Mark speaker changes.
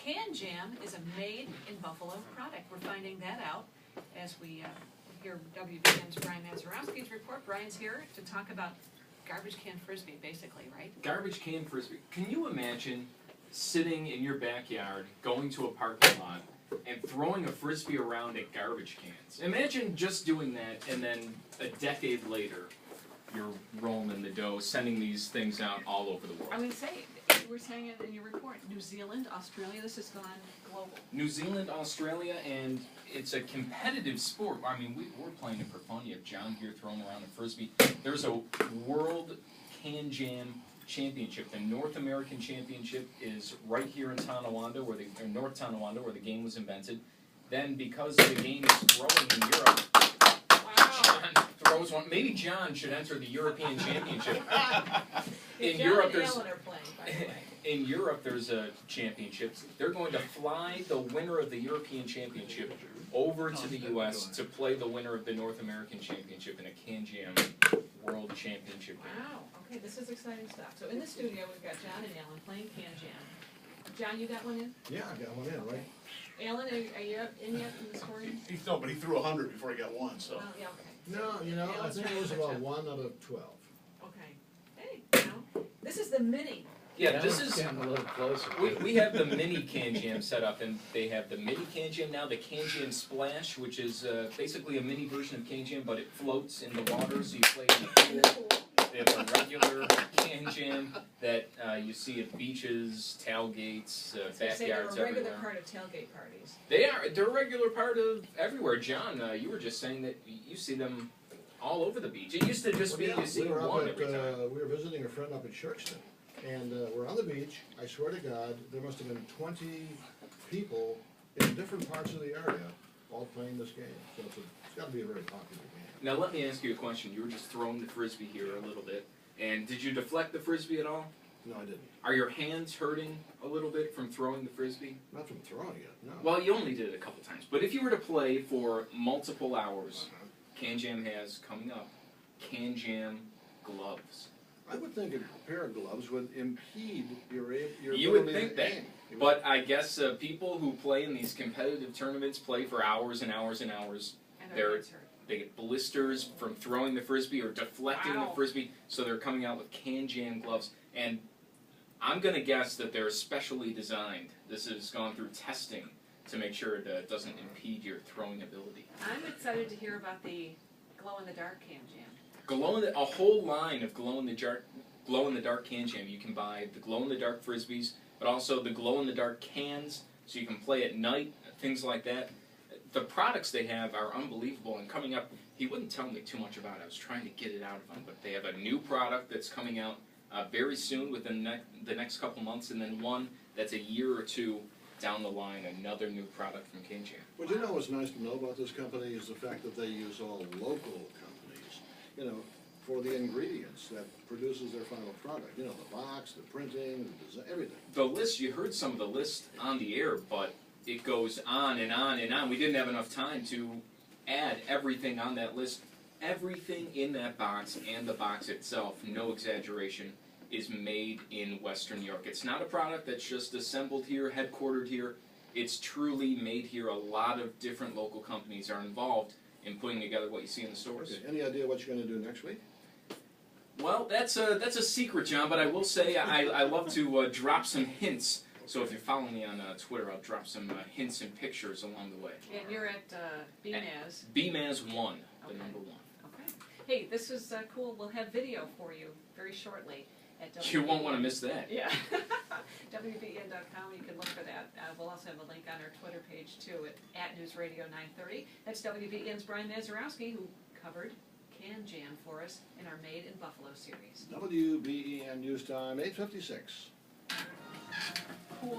Speaker 1: KanJam is a made-in-Buffalo product. We're finding that out as we hear WBN's Brian Mazurowski's report. Brian's here to talk about garbage can frisbee, basically, right?
Speaker 2: Garbage can frisbee. Can you imagine sitting in your backyard, going to a parking lot, and throwing a frisbee around at garbage cans? Imagine just doing that, and then a decade later, you're rolling in the dough, sending these things out all over the world.
Speaker 1: I would say, you were saying it in your report, New Zealand, Australia, this has gone global.
Speaker 2: New Zealand, Australia, and it's a competitive sport. I mean, we're playing it for fun. You have John here throwing around a frisbee. There's a World KanJam Championship. The North American Championship is right here in Tonawanda, North Tonawanda, where the game was invented. Then, because the game is growing in Europe, John throws one. Maybe John should enter the European Championship. In Europe, there's a championship. They're going to fly the winner of the European Championship over to the U.S. to play the winner of the North American Championship in a KanJam World Championship game.
Speaker 1: Wow. Okay, this is exciting stuff. So in the studio, we've got John and Allan playing KanJam. John, you got one in?
Speaker 3: Yeah, I got one in, right?
Speaker 1: Allan, are you in yet in the scoring?
Speaker 4: No, but he threw 100 before he got one, so.
Speaker 1: Oh, yeah, okay.
Speaker 3: No, you know, I think it was about 1 out of 12.
Speaker 1: Okay. Hey, you know, this is the mini.
Speaker 2: Yeah, this is.
Speaker 5: Getting a little closer.
Speaker 2: We have the mini KanJam set up, and they have the mini KanJam now, the KanJam Splash, which is basically a mini version of KanJam, but it floats in the water, so you play in the pool. They have the regular KanJam that you see at beaches, tailgates, backyards,
Speaker 1: They're a regular
Speaker 2: everywhere.
Speaker 1: part of tailgate parties.
Speaker 2: They're a regular part of everywhere. John, you were just saying that you see them all over the beach. It used to just be you see one every time.
Speaker 3: We were visiting a friend up at Shirkston, and we're on the beach. I swear to God, there must have been 20 people in different parts of the area all playing this game. So it's got to be a very popular game.
Speaker 2: Now let me ask you a question. You were just throwing the frisbee here a little bit, and did you deflect the frisbee at all?
Speaker 3: No, I didn't.
Speaker 2: Are your hands hurting a little bit from throwing the frisbee?
Speaker 3: Not from throwing it, no.
Speaker 2: Well, you only did it a couple times. But if you were to play for multiple hours, KanJam has coming up KanJam gloves.
Speaker 3: I would think a pair of gloves would impede your
Speaker 2: You would
Speaker 3: ability
Speaker 2: think
Speaker 3: to
Speaker 2: that,
Speaker 3: aim.
Speaker 2: but I guess people who play in these competitive tournaments play for hours and hours and hours.
Speaker 1: And their hands hurt.
Speaker 2: They get blisters from throwing the frisbee or deflecting
Speaker 1: Wow.
Speaker 2: the frisbee, so they're coming out with KanJam gloves. And I'm going to guess that they're specially designed. This has gone through testing to make sure it doesn't impede your throwing ability.
Speaker 1: I'm excited to hear about the glow-in-the-dark KanJam.
Speaker 2: A whole line of glow-in-the-dark KanJam. You can buy the glow-in-the-dark frisbees, but also the glow-in-the-dark cans, so you can play at night, things like that. The products they have are unbelievable, and coming up, he wouldn't tell me too much about it. I was trying to get it out of him, but they have a new product that's coming out very soon, within the next couple months, and then one that's a year or two down the line, another new product from KanJam.
Speaker 3: Well, you know what's nice to know about this company is the fact that they use all local companies, you know, for the ingredients that produces their final product. You know, the box, the printing, the design, everything.
Speaker 2: The list, you heard some of the list on the air, but it goes on and on and on. We didn't have enough time to add everything on that list. Everything in that box and the box itself, no exaggeration, is made in Western New York. It's not a product that's just assembled here, headquartered here. It's truly made here. A lot of different local companies are involved in putting together what you see in the stores.
Speaker 3: Okay. Any idea what you're going to do next week?
Speaker 2: Well, that's a secret, John, but I will say I love to drop some hints. So if you're following me on Twitter, I'll drop some hints and pictures along the way.
Speaker 1: And you're at BMAS.
Speaker 2: BMAS1, the
Speaker 1: Okay.
Speaker 2: number 1.
Speaker 1: Okay. Hey, this is cool. We'll have video for you very shortly at WBN.
Speaker 2: You won't want to miss that.
Speaker 1: Yeah. WBN.com, you can look for that. We'll also have a link on our Twitter page, too, at News Radio 930. That's WBN's Brian Mazurowski, who covered KanJam for us in our Made in Buffalo series.
Speaker 3: WBEN News Time, 8:56.
Speaker 1: Cool.